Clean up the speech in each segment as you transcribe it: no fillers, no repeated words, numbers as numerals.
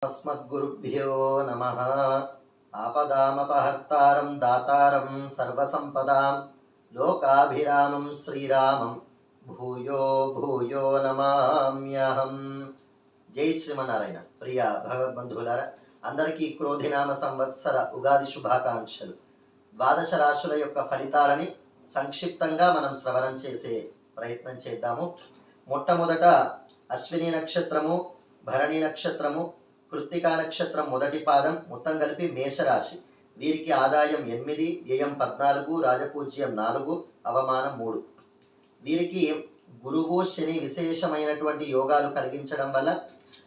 अस्मद्गुरुभ्यो नमः। आपदामपहर्तारं दातारं सर्वसंपदां लोकाभिरामं श्रीरामं भूयो भूयो नमाम्यहं। जय श्रीमनारायण। प्रिय भगवद्बंधुलारा अंदरिकी क्रोधिनाम संवत्सर उगादि शुभाकांक्षलु। ద్వాదశ రాశుల యొక్క ఫలితాలని సంక్షిప్తంగా మనం శ్రవణం చేసే ప్రయత్నం చేద్దాము. మొట్టమొదట అశ్విని నక్షత్రము, భరణి నక్షత్రము, కృత్తికా నక్షత్రం మొదటి పాదం మొత్తం కలిపి మేషరాశి. వీరికి ఆదాయం 8, వ్యయం 14, రాజపూజ్యం 4, అవమానం 3. వీరికి గురువు శని విశేషమైనటువంటి యోగాలు కలిగించడం వల్ల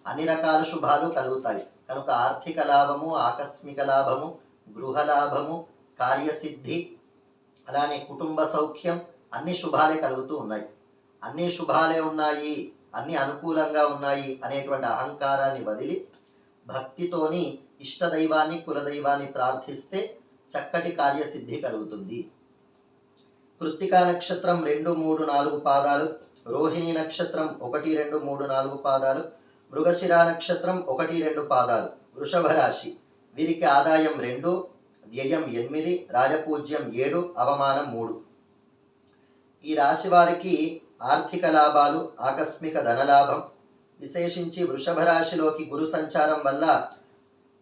అన్ని రకాల శుభాలు కలుగుతాయి. కనుక ఆర్థిక లాభము, ఆకస్మిక లాభము, గృహ లాభము, కార్యసిద్ధి, అలానే కుటుంబ సౌఖ్యం, అన్ని శుభాలే కలుగుతూ ఉన్నాయి. అన్ని శుభాలే ఉన్నాయి, అన్ని అనుకూలంగా ఉన్నాయి అనేటువంటి అహంకారాన్ని వదిలి భక్తితోని ఇష్టదైవాన్ని కులదైవాన్ని ప్రార్థిస్తే చక్కటి కార్యసిద్ధి కలుగుతుంది. కృత్తికా నక్షత్రం 2, 3, 4 పాదాలు, రోహిణి నక్షత్రం 1, 2, 3, 4 పాదాలు, మృగశిర నక్షత్రం 1, 2 పాదాలు, వృషభ రాశి. వీరికి ఆదాయం 2, వ్యయం 8, రాజపూజ్యం 7, అవమానం 3. ఈ రాశి వారికి ఆర్థిక లాభాలు, ఆకస్మిక ధనలాభం, విశేషించి వృషభ రాశిలోకి గురు సంచారం వల్ల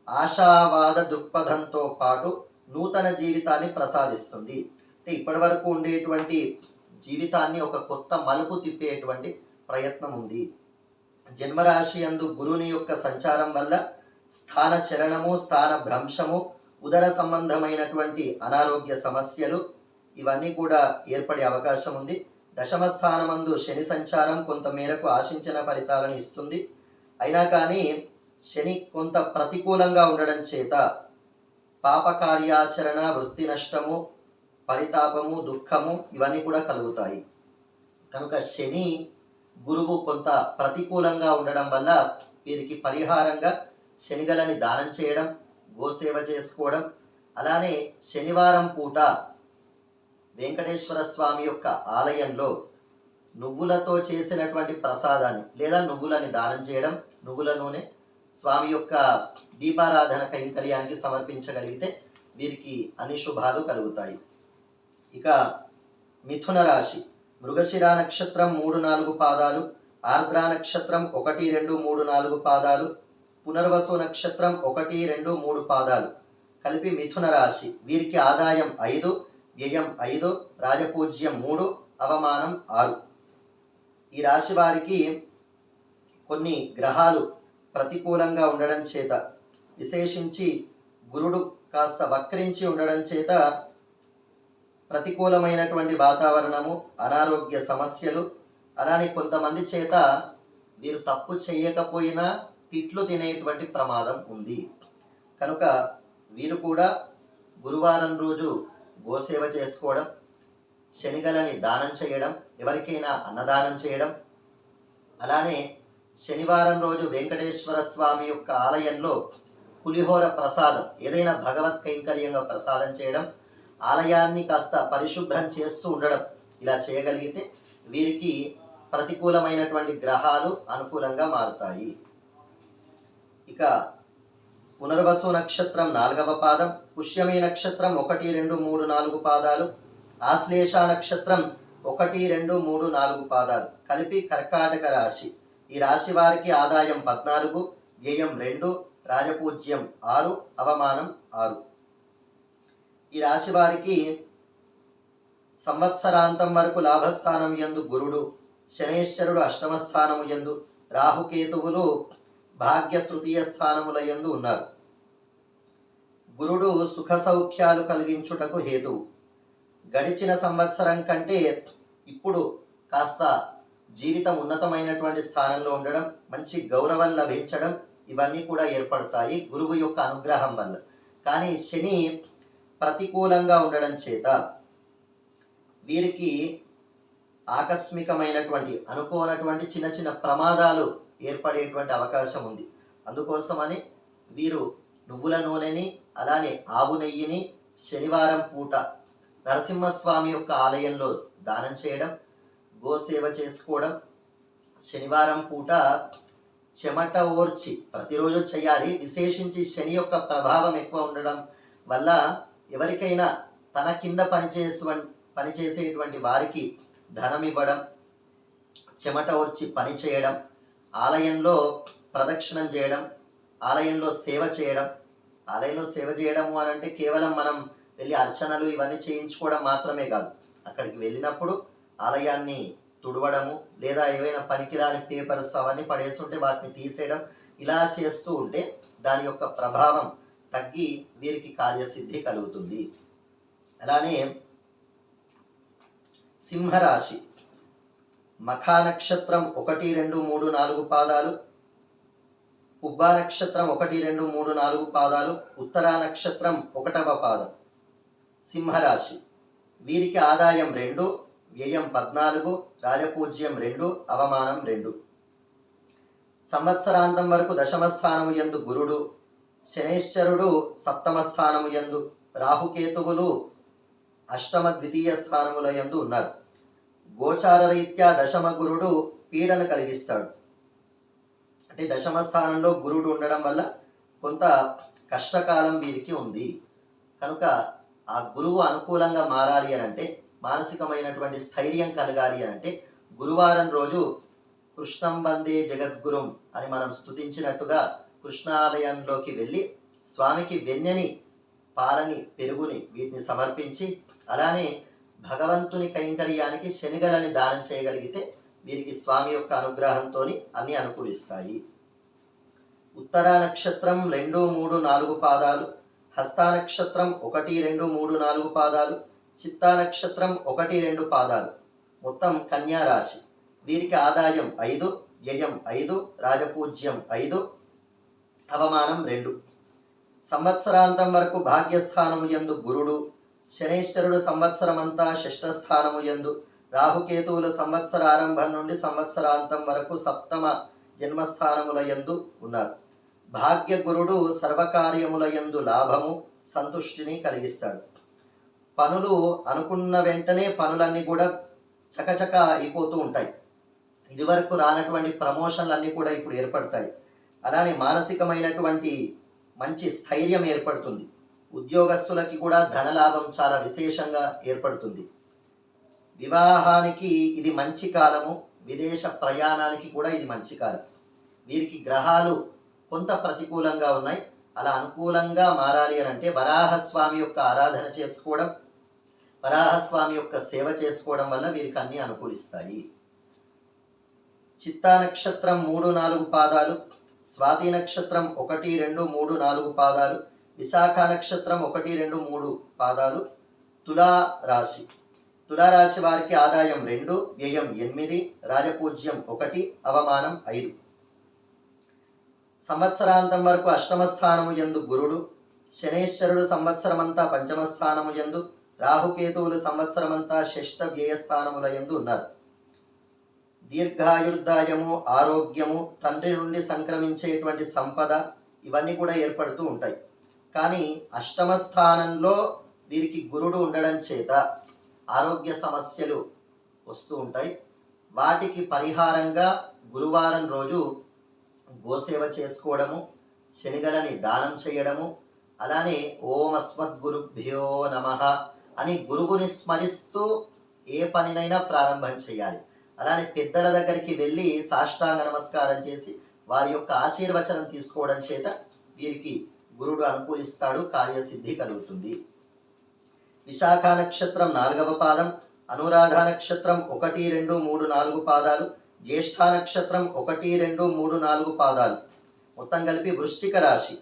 ఆశావాద దృక్పథంతో పాటు నూతన జీవితాన్ని ప్రసాదిస్తుంది. అంటే ఇప్పటి వరకు ఉండేటువంటి జీవితాన్ని ఒక కొత్త మలుపు తిప్పేటువంటి ప్రయత్నం ఉంది. జన్మరాశి యందు గురుని యొక్క సంచారం వల్ల స్థాన చరణము, స్థాన భ్రంశము, ఉదర సంబంధమైనటువంటి అనారోగ్య సమస్యలు ఇవన్నీ కూడా ఏర్పడే అవకాశం ఉంది. దశమ స్థానమందు శని సంచారం కొంత మేరకు ఆశించిన ఫలితాలను ఇస్తుంది. అయినా కానీ శని కొంత ప్రతికూలంగా ఉండడం చేత పాపకార్యాచరణ, వృత్తి నష్టము, పరితాపము, దుఃఖము ఇవన్నీ కూడా కలుగుతాయి. కనుక శని గురువు కొంత ప్రతికూలంగా ఉండడం వల్ల వీరికి పరిహారంగా శనిగలని దానం చేయడం, గోసేవ చేసుకోవడం, అలానే శనివారం పూట వెంకటేశ్వర స్వామి యొక్క ఆలయంలో నువ్వులతో చేసినటువంటి ప్రసాదాన్ని లేదా నువ్వులని దానం చేయడం, నువ్వుల నూనె స్వామి యొక్క దీపారాధన కైంకర్యానికి సమర్పించగలిగితే వీరికి అన్ని శుభాలు కలుగుతాయి. ఇక మిథున రాశి. మృగశిర నక్షత్రం 3, 4 పాదాలు, ఆర్ద్ర నక్షత్రం 1, 2, 3, 4 పాదాలు, పునర్వసు నక్షత్రం 1, 2, 3 పాదాలు కలిపి మిథున రాశి. వీరికి ఆదాయం 5, వ్యయం 5, రాజపూజ్యం 3, అవమానం 6. ఈ రాశి వారికి కొన్ని గ్రహాలు ప్రతికూలంగా ఉండడం చేత, విశేషించి గురుడు కాస్త వక్రించి ఉండడం చేత ప్రతికూలమైనటువంటి వాతావరణము, అనారోగ్య సమస్యలు, అలానే కొంతమంది చేత వీరు తప్పు చేయకపోయినా తిట్లు తినేటువంటి ప్రమాదం ఉంది. కనుక వీరు కూడా గురువారం రోజు గోసేవ చేసుకోవడం, శనిగలని దానం చేయడం, ఎవరికైనా అన్నదానం చేయడం, అలానే శనివారం రోజు వెంకటేశ్వర స్వామి యొక్క ఆలయంలో పులిహోర ప్రసాదం ఏదైనా భగవత్ కైంకర్యంగా ప్రసాదం చేయడం, ఆలయాన్ని కాస్త పరిశుభ్రం చేస్తూ ఉండడం, ఇలా చేయగలిగితే వీరికి ప్రతికూలమైనటువంటి గ్రహాలు అనుకూలంగా మారుతాయి. ఇక పునర్వసు నక్షత్రం 4వ పాదం, పుష్యమి నక్షత్రం 1, 2, 3, 4 పాదాలు, ఆశ్లేష నక్షత్రం 1, 2, 3, 4 పాదాలు కలిపి కర్కాటక రాశి. ఈ రాశి వారికి ఆదాయం 14, వ్యయం 2, రాజపూజ్యం 6, అవమానం 6. ఈ రాశి వారికి సంవత్సరాంతం వరకు లాభస్థానం యందు గురుడు, శనేశ్వరుడు అష్టమ స్థానము యందు, రాహుకేతువులు భాగ్య తృతీయ స్థానముల యందు ఉన్నారు. గురుడు సుఖ సౌఖ్యాలు కలిగించుటకు హేతువు. గడిచిన సంవత్సరం కంటే ఇప్పుడు కాస్త జీవితం ఉన్నతమైనటువంటి స్థానంలో ఉండడం, మంచి గౌరవం లభించడం ఇవన్నీ కూడా ఏర్పడతాయి గురువు యొక్క అనుగ్రహం వల్ల. కానీ శని ప్రతికూలంగా ఉండడం చేత వీరికి ఆకస్మికమైనటువంటి అనుకోనటువంటి చిన్న చిన్న ప్రమాదాలు ఏర్పడేటువంటి అవకాశం ఉంది. అందుకోసమని వీరు నువ్వుల నూనెని, అలానే ఆవు నెయ్యిని శనివారం పూట నరసింహస్వామి యొక్క ఆలయంలో దానం చేయడం, గోసేవ చేసుకోవడం, శనివారం పూట చెమట ఓర్చి ప్రతిరోజు చేయాలి. విశేషించి శని యొక్క ప్రభావం ఎక్కువ ఉండడం వల్ల ఎవరికైనా తన కింద పనిచేసేటువంటి వారికి ధనం ఇవ్వడం, చెమట ఓర్చి పని చేయడం, ఆలయంలో ప్రదక్షిణం చేయడం, ఆలయంలో సేవ చేయడం. ఆలయంలో సేవ చేయడము అని అంటే కేవలం మనం వెళ్ళి అర్చనలు ఇవన్నీ చేయించుకోవడం మాత్రమే కాదు. అక్కడికి వెళ్ళినప్పుడు ఆలయాన్ని తుడవడము, లేదా ఏవైనా పనికిరాని పేపర్స్ అవన్నీ పడేస్తుంటే వాటిని తీసేయడం, ఇలా చేస్తూ ఉంటే దాని యొక్క ప్రభావం తగ్గి వీరికి కార్యసిద్ధి కలుగుతుంది. అలానే సింహరాశి మఖా నక్షత్రం 1, 2, 3, 4 పాదాలు, ఉబ్బా నక్షత్రం 1, 2, 3, 4 పాదాలు, ఉత్తరా నక్షత్రం 1వ పాదం. సింహరాశి వీరికి ఆదాయం 2, వ్యయం 14, రాజపూజ్యం 2, అవమానం 2. సంవత్సరాంతం వరకు దశమ స్థానము యందు గురుడు, శనేశ్వరుడు సప్తమ స్థానము యందు, రాహుకేతువులు అష్టమ ద్వితీయ స్థానముల యందు ఉన్నారు. గోచార రీత్యా దశమ గురుడు పీడన కలిగిస్తాడు. అంటే దశమ స్థానంలో గురుడు ఉండడం వల్ల కొంత కష్టకాలం వీరికి ఉంది. కనుక ఆ గురువు అనుకూలంగా మారాలి అని అంటే, మానసికమైనటువంటి స్థైర్యం కలగాలి అని అంటే, గురువారం రోజు కృష్ణం వందే జగద్గురుం అని మనం స్తుతించినట్టుగా కృష్ణాలయంలోకి వెళ్ళి స్వామికి వెన్నెని, పాలని, పెరుగుని వీటిని సమర్పించి, అలానే భగవంతుని కైంకర్యానికి శనిగలని దానం చేయగలిగితే వీరికి స్వామి యొక్క అనుగ్రహంతో అన్ని అనుకూలిస్తాయి. ఉత్తరా నక్షత్రం 2, 3, 4 పాదాలు, హస్తా నక్షత్రం 1, 2, 3, 4 పాదాలు, చిత్తా నక్షత్రం 1, 2 పాదాలు. మొత్తం కన్యా రాశి. వీరికి ఆదాయం 5, వ్యయం 5, రాజపూజ్యం 5, అవమానం 2. సంవత్సరాంతం వరకు భాగ్యస్థానము యందు గురుడు, శనేశ్వరుడు సంవత్సరమంతా షష్ఠస్థానము యందు, రాహుకేతువులు సంవత్సరారంభం నుండి సంవత్సరాంతం వరకు సప్తమ జన్మస్థానముల యందు ఉన్నారు. భాగ్య గురుడు సర్వకార్యముల యందు లాభము, సంతుష్టిని కలిగిస్తాడు. పనులు అనుకున్న వెంటనే పనులన్నీ కూడా చకచక అయిపోతూ ఉంటాయి. ఇదివరకు రానటువంటి ప్రమోషన్లన్నీ కూడా ఇప్పుడు ఏర్పడతాయి. అలానే మానసికమైనటువంటి మంచి స్థైర్యం ఏర్పడుతుంది. ఉద్యోగస్తులకి కూడా ధనలాభం చాలా విశేషంగా ఏర్పడుతుంది. వివాహానికి ఇది మంచి కాలము, విదేశ ప్రయాణానికి కూడా ఇది మంచి కాలం. వీరికి గ్రహాలు కొంత ప్రతికూలంగా ఉన్నాయి. అలా అనుకూలంగా మారాలి అని అంటే వరాహస్వామి యొక్క ఆరాధన చేసుకోవడం, వరాహస్వామి యొక్క సేవ చేసుకోవడం వల్ల వీరికి అన్నీ అనుకూలిస్తాయి. చిత్తా నక్షత్రం 3, 4 పాదాలు, స్వాతి నక్షత్రం 1, 2, 3, 4 పాదాలు, విశాఖ నక్షత్రం 1, 2, 3 పాదాలు. తులా రాశి. తులారాశి వారికి ఆదాయం 2, వ్యయం 8, రాజపూజ్యం 1, అవమానం 5. సంవత్సరాంతం వరకు అష్టమ స్థానము యందు గురుడు, శనేశ్వరుడు సంవత్సరమంతా పంచమ స్థానము యందు, రాహుకేతువులు సంవత్సరమంతా షష్ఠ వ్యయస్థానముల యందు ఉన్నారు. దీర్ఘాయుర్దాయము, ఆరోగ్యము, తండ్రి నుండి సంక్రమించేటువంటి సంపద ఇవన్నీ కూడా ఏర్పడుతూ ఉంటాయి. కానీ అష్టమ స్థానంలో వీరికి గురుడు ఉండడం చేత ఆరోగ్య సమస్యలు వస్తూ ఉంటాయి. వాటికి పరిహారంగా గురువారం రోజు గోసేవ చేసుకోవడము, శనిగలని దానం చేయడము, అలానే ఓం అస్మద్గురుభ్యో నమః అని గురువుని స్మరిస్తూ ఏ పనినైనా ప్రారంభం చేయాలి. అలానే పెద్దల దగ్గరికి వెళ్ళి సాష్టాంగ నమస్కారం చేసి వారి యొక్క ఆశీర్వచనం తీసుకోవడం చేత వీరికి గురుడు అనుకూలిస్తాడు, కార్యసిద్ధి కలుగుతుంది. విశాఖ నక్షత్రం 4వ పాదం, అనురాధ నక్షత్రం 1, 2, 3, 4 పాదాలు, జ్యేష్ఠ నక్షత్రం 1, 2, 3, 4 పాదాలు. మొత్తం కలిపి వృశ్చిక రాశి.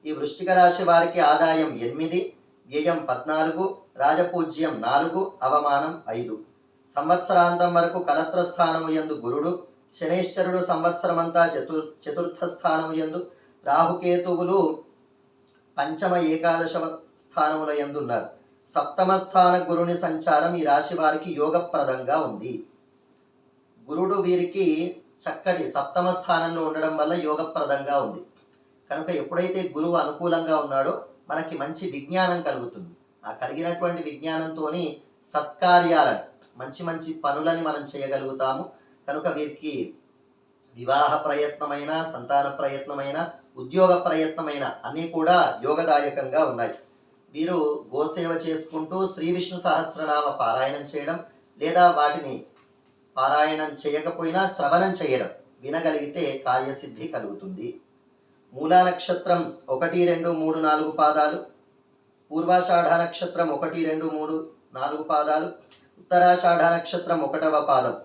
ఈ వృశ్చిక రాశి వారికి ఆదాయం 8, వ్యయం 14, రాజపూజ్యం 4, అవమానం 5. సంవత్సరాంతం వరకు కలత్ర స్థానము యందు గురుడు, శనేశ్వరుడు సంవత్సరమంతా చతుర్థ స్థానము యందు, రాహుకేతువులు పంచమ ఏకాదశ స్థానముల యందు ఉన్నారు. సప్తమ స్థాన గురుని సంచారం ఈ రాశి వారికి యోగప్రదంగా ఉంది. గురుడు వీరికి చక్కటి సప్తమ స్థానంలో ఉండడం వల్ల యోగప్రదంగా ఉంది. కనుక ఎప్పుడైతే గురువు అనుకూలంగా ఉన్నాడో మనకి మంచి విజ్ఞానం కలుగుతుంది. ఆ కలిగినటువంటి విజ్ఞానంతో సత్కార్యాలను, మంచి మంచి పనులని మనం చేయగలుగుతాము. కనుక వీరికి వివాహ ప్రయత్నమైన, సంతాన ప్రయత్నమైన, ఉద్యోగ ప్రయత్నమైన అన్నీ కూడా యోగదాయకంగా ఉన్నాయి. వీరు గోసేవ చేసుకుంటూ శ్రీ విష్ణు సహస్రనామ పారాయణం చేయడం, లేదా వాటిని పారాయణం చేయకపోయినా శ్రవణం చేయడం, వినగలిగితే కార్యసిద్ధి కలుగుతుంది. మూలా నక్షత్రం 1, 2, 3, 4 పాదాలు, పూర్వాషాఢ నక్షత్రం 1, 2, 3, 4 పాదాలు, ఉత్తరాషాఢ నక్షత్రం 1వ పాదం,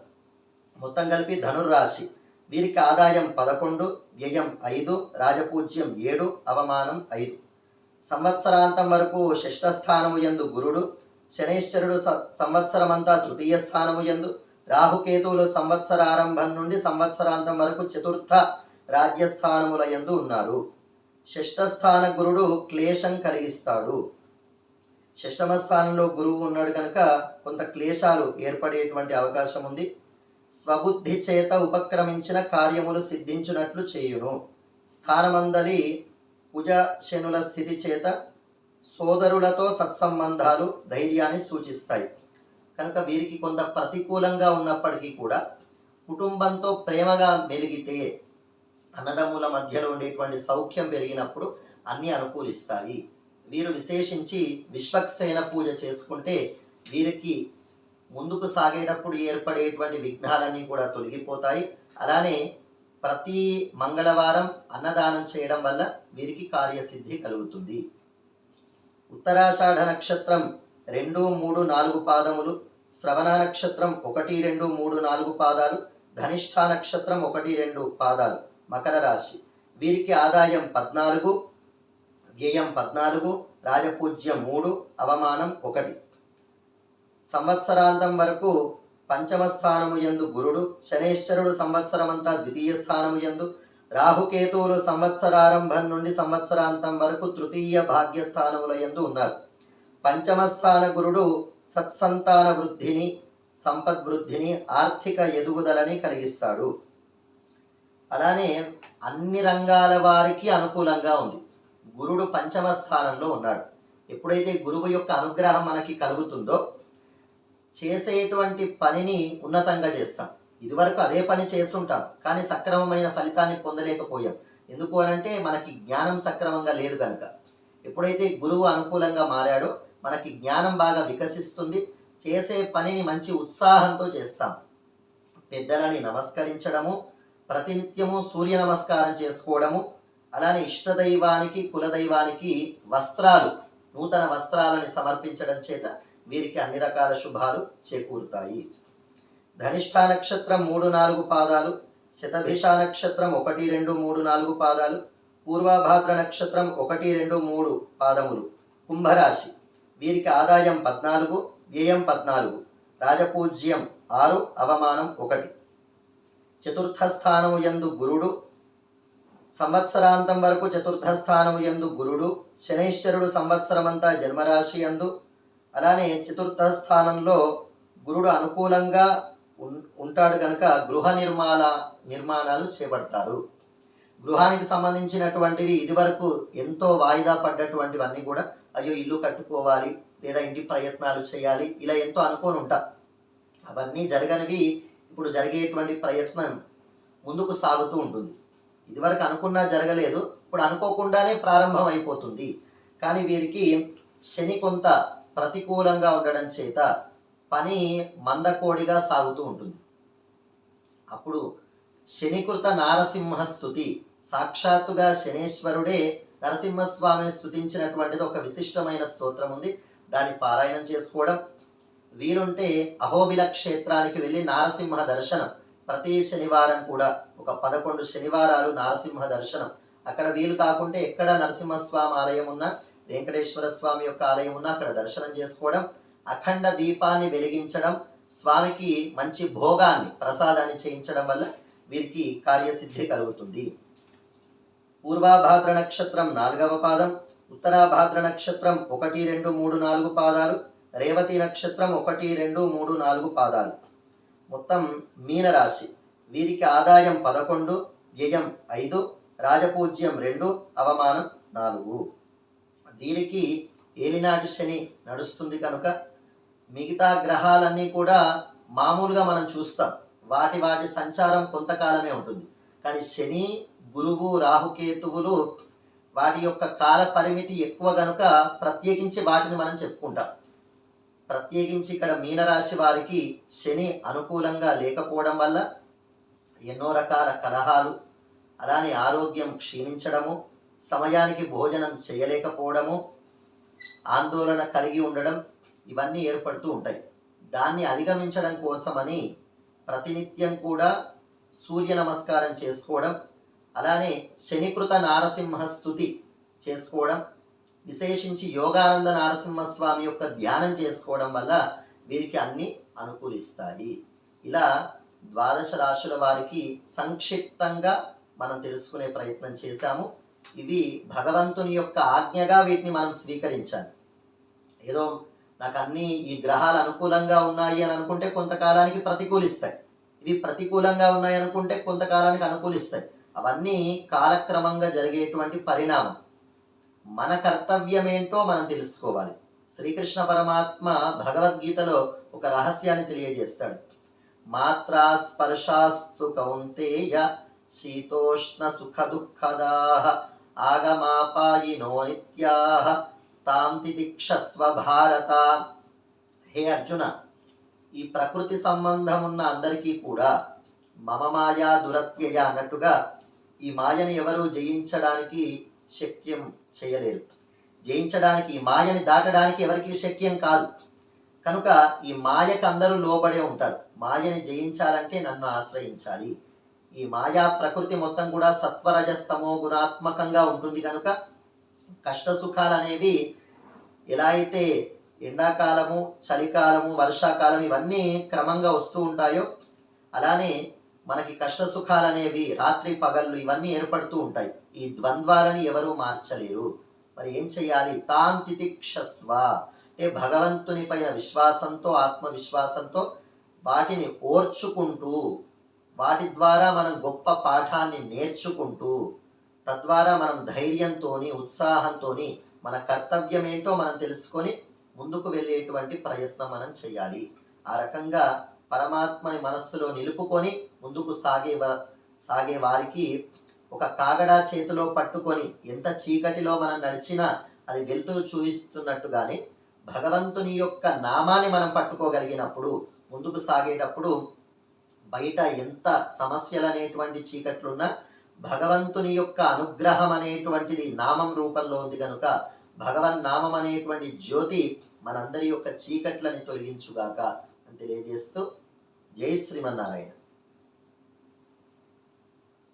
మొత్తం కలిపి ధనుర్రాశి. వీరికి ఆదాయం 11, వ్యయం 5, రాజపూజ్యం 7, అవమానం 5. సంవత్సరాంతం వరకు షష్ఠ స్థానము యందు గురుడు, శనైశ్వరుడు సంవత్సరమంతా తృతీయ స్థానము యందు, రాహుకేతువులు సంవత్సరారంభం నుండి సంవత్సరాంతం వరకు చతుర్థ రాజ్యస్థానముల యందు ఉన్నారు. షష్ఠస్థాన గురుడు క్లేశం కలిగిస్తాడు. షష్టమ స్థానంలో గురువు ఉన్నాడు కనుక కొంత క్లేశాలు ఏర్పడేటువంటి అవకాశం ఉంది. స్వబుద్ధి చేత ఉపక్రమించిన కార్యములు సిద్ధించునట్లు చేయును. స్థానమందలి కుజ శనుల స్థితి చేత సోదరులతో సత్సంబంధాలు ధైర్యాన్ని సూచిస్తాయి. కనుక వీరికి కొంత ప్రతికూలంగా ఉన్నప్పటికీ కూడా కుటుంబంతో ప్రేమగా మెలిగితే, అన్నదమ్ముల మధ్యలో ఉండేటువంటి సౌఖ్యం పెరిగినప్పుడు అన్నీ అనుకూలిస్తాయి. వీరు విశేషించి విశ్వక్సేన పూజ చేసుకుంటే వీరికి ముందుకు సాగేటప్పుడు ఏర్పడేటువంటి విఘ్నాలన్నీ కూడా తొలగిపోతాయి. అలానే ప్రతి మంగళవారం అన్నదానం చేయడం వల్ల వీరికి కార్యసిద్ధి కలుగుతుంది. ఉత్తరాషాఢ నక్షత్రం 2, 3, 4 పాదములు, శ్రవణ నక్షత్రం 1, 2, 3, 4 పాదాలు, ధనిష్ఠ నక్షత్రం 1, 2 పాదాలు, మకర రాశి. వీరికి ఆదాయం 14, వ్యయం 14, రాజపూజ్యం 3, అవమానం 1. సంవత్సరాంతం వరకు పంచమ స్థానము యందు గురుడు, శనైశ్వరుడు సంవత్సరమంతా ద్వితీయ స్థానము యందు, రాహుకేతువులు సంవత్సరారంభం నుండి సంవత్సరాంతం వరకు తృతీయ భాగ్యస్థానముల యందు ఉన్నారు. పంచమ స్థాన గురుడు సత్సంతాన వృద్ధిని, సంపద్వృద్ధిని, ఆర్థిక ఎదుగుదలని కలిగిస్తాడు. అలానే అన్ని రంగాల వారికి అనుకూలంగా ఉంది. గురుడు పంచమ స్థానంలో ఉన్నాడు. ఎప్పుడైతే గురువు యొక్క అనుగ్రహం మనకి కలుగుతుందో చేసేటువంటి పనిని ఉన్నతంగా చేస్తాం. ఇదివరకు అదే పని చేస్తుంటాం, కానీ సక్రమమైన ఫలితాన్ని పొందలేకపోయాం. ఎందుకు అనంటే మనకి జ్ఞానం సక్రమంగా లేదు కనుక. ఎప్పుడైతే గురువు అనుకూలంగా మారాడో మనకి జ్ఞానం బాగా వికసిస్తుంది. చేసే పనిని మంచి ఉత్సాహంతో చేస్తాం. పెద్దలని నమస్కరించడము, ప్రతినిత్యము సూర్య నమస్కారం చేసుకోవడము, అలానే ఇష్టదైవానికి కులదైవానికి వస్త్రాలు, నూతన వస్త్రాలని సమర్పించడం చేత వీరికి అన్ని రకాల శుభాలు చేకూరుతాయి. ధనిష్ఠ నక్షత్రం 3, 4 పాదాలు, శతభిష నక్షత్రం 1, 2, 3, 4 పాదాలు, పూర్వభాద్ర నక్షత్రం 1, 2, 3 పాదములు, కుంభరాశి. వీరికి ఆదాయం 14, వ్యయం 14, రాజపూజ్యం 6, అవమానం 1. చతుర్థ స్థానము యందు గురుడు, సంవత్సరాంతం వరకు చతుర్థ స్థానము యందు గురుడు, శనైశ్వరుడు సంవత్సరమంతా జన్మరాశి యందు, అలానే చతుర్థ స్థానంలో గురుడు అనుకూలంగా ఉంటాడు కనుక గృహ నిర్మాణాలు చేపడతారు. గృహానికి సంబంధించినటువంటివి ఇదివరకు ఎంతో వాయిదా పడ్డటువంటివన్నీ కూడా అయ్యో ఇల్లు కట్టుకోవాలి లేదా ఇంటి ప్రయత్నాలు చేయాలి ఇలా ఎంతో అనుకోని ఉంటాం. అవన్నీ జరగనివి ఇప్పుడు జరిగేటువంటి ప్రయత్నం ముందుకు సాగుతూ ఉంటుంది. ఇదివరకు అనుకున్నా జరగలేదు, ఇప్పుడు అనుకోకుండానే ప్రారంభం అయిపోతుంది. కానీ వీరికి శని కొంత ప్రతికూలంగా ఉండడం చేత పని మందకోడిగా సాగుతూ ఉంటుంది. అప్పుడు శనికృత నారసింహ స్తుతి, సాక్షాత్తుగా శనేశ్వరుడే నరసింహస్వామిని స్తుతించినటువంటిది ఒక విశిష్టమైన స్తోత్రం ఉంది. దాన్ని పారాయణం చేసుకోవడం, వీలుంటే అహోబిల క్షేత్రానికి వెళ్ళి నారసింహ దర్శనం, ప్రతి శనివారం కూడా ఒక 11 శనివారాలు నారసింహ దర్శనం. అక్కడ వీలు కాకుంటే ఎక్కడ నరసింహస్వామి ఆలయం ఉన్నా, వెంకటేశ్వర స్వామి యొక్క ఆలయం ఉన్నా అక్కడ దర్శనం చేసుకోవడం, అఖండ దీపాన్ని వెలిగించడం, స్వామికి మంచి భోగాన్ని ప్రసాదాన్ని చేయించడం వల్ల వీరికి కార్యసిద్ధి కలుగుతుంది. పూర్వభాద్ర నక్షత్రం 4వ పాదం, ఉత్తరాభాద్ర నక్షత్రం 1, 2, 3, 4 పాదాలు, రేవతి నక్షత్రం 1, 2, 3, 4 పాదాలు, మొత్తం మీనరాశి. వీరికి ఆదాయం 11, వ్యయం 5, రాజపూజ్యం 2, అవమానం 4. వీరికి ఏలినాటి శని నడుస్తుంది కనుక మిగతా గ్రహాలన్నీ కూడా మామూలుగా మనం చూస్తాం, వాటి సంచారం కొంతకాలమే ఉంటుంది. కానీ శని, గురువు, రాహుకేతువులు వాటి యొక్క కాల పరిమితి ఎక్కువ గనుక ప్రత్యేకించి వాటిని మనం చెప్పుకుంటాం. ప్రత్యేకించి ఇక్కడ మీనరాశి వారికి శని అనుకూలంగా లేకపోవడం వల్ల ఎన్నో రకాల కలహాలు, అలానే ఆరోగ్యం క్షీణించడము, సమయానికి భోజనం చేయలేకపోవడము, ఆందోళన కలిగి ఉండడం, ఇవన్నీ ఏర్పడుతూ ఉంటాయి. దాన్ని అధిగమించడం కోసమని ప్రతినిత్యం కూడా సూర్య నమస్కారం చేసుకోవడం, అలానే శనికృత నారసింహ స్తుతి చేసుకోవడం, విశేషించి యోగానంద నారసింహస్వామి యొక్క ధ్యానం చేసుకోవడం వల్ల వీరికి అన్ని అనుకూలిస్తాయి. ఇలా ద్వాదశ రాశుల వారికి సంక్షిప్తంగా మనం తెలుసుకునే ప్రయత్నం చేశాము. ఇవి భగవంతుని యొక్క ఆజ్ఞగా వీటిని మనం స్వీకరించాలి. ఏదో నాకు అన్ని ఈ గ్రహాలు అనుకూలంగా ఉన్నాయి అని అనుకుంటే కొంతకాలానికి ప్రతికూలిస్తాయి, ఇవి ప్రతికూలంగా ఉన్నాయి అనుకుంటే కొంతకాలానికి అనుకూలిస్తాయి. అవన్నీ కాలక్రమంగా జరిగేటువంటి పరిణామం. మన కర్తవ్యం ఏంటో మనం తెలుసుకోవాలి. శ్రీకృష్ణ పరమాత్మ భగవద్గీతలో ఒక రహస్యాన్ని తెలియజేస్తాడు. మాత్రా స్పర్శాస్తు కౌంతేయ శీతోష్ణ సుఖ దుఃఖదాః ఆగమాపాయినో నిత్యాః తాం తితిక్షస్వ భారత. హే అర్జున, ఈ ప్రకృతి సంబంధం ఉన్న అందరికీ కూడా మమ మాయా దురత్యయ అన్నట్టుగా ఈ మాయని ఎవరు జయించడానికి శక్యం చేయలేరు. జయించడానికి, ఈ మాయని దాటడానికి ఎవరికి శక్యం కాదు. కనుక ఈ మాయకు అందరూ లోబడే ఉంటారు. మాయని జయించాలంటే నన్ను ఆశ్రయించాలి. ఈ మాయా ప్రకృతి మొత్తం కూడా సత్వరజస్తమో గుణాత్మకంగా ఉంటుంది. కనుక కష్ట సుఖాలు అనేవి ఎలా అయితే ఎండాకాలము, చలికాలము, వర్షాకాలం ఇవన్నీ క్రమంగా వస్తూ ఉంటాయో, అలానే మనకి కష్ట సుఖాలు అనేవి రాత్రి పగళ్ళు ఇవన్నీ ఏర్పడుతూ ఉంటాయి. ఈ ద్వంద్వాలని ఎవరూ మార్చలేరు. మరి ఏం చెయ్యాలి? తాం తితిక్షస్వ, అంటే భగవంతుని పైన విశ్వాసంతో, ఆత్మవిశ్వాసంతో వాటిని ఓర్చుకుంటూ, వాటి ద్వారా మనం గొప్ప పాఠాన్ని నేర్చుకుంటూ, తద్వారా మనం ధైర్యంతోని, ఉత్సాహంతోని మన కర్తవ్యం ఏంటో మనం తెలుసుకొని ముందుకు వెళ్ళేటువంటి ప్రయత్నం మనం చేయాలి. ఆ రకంగా పరమాత్మని మనస్సులో నిలుపుకొని ముందుకు సాగే వారికి ఒక కాగడా చేతిలో పట్టుకొని ఎంత చీకటిలో మనం నడిచినా అది వెలుతురు చూపిస్తున్నట్టుగానే భగవంతుని యొక్క నామాన్ని మనం పట్టుకోగలిగినప్పుడు ముందుకు సాగేటప్పుడు బయట ఎంత సమస్యలు అనేటువంటి చీకట్లున్నా భగవంతుని యొక్క అనుగ్రహం అనేటువంటిది నామం రూపంలో ఉంది కనుక భగవన్ నామం అనేటువంటి జ్యోతి మనందరి యొక్క చీకట్లని తొలగించుగాక అని తెలియజేస్తూ జై శ్రీమన్నారాయణ.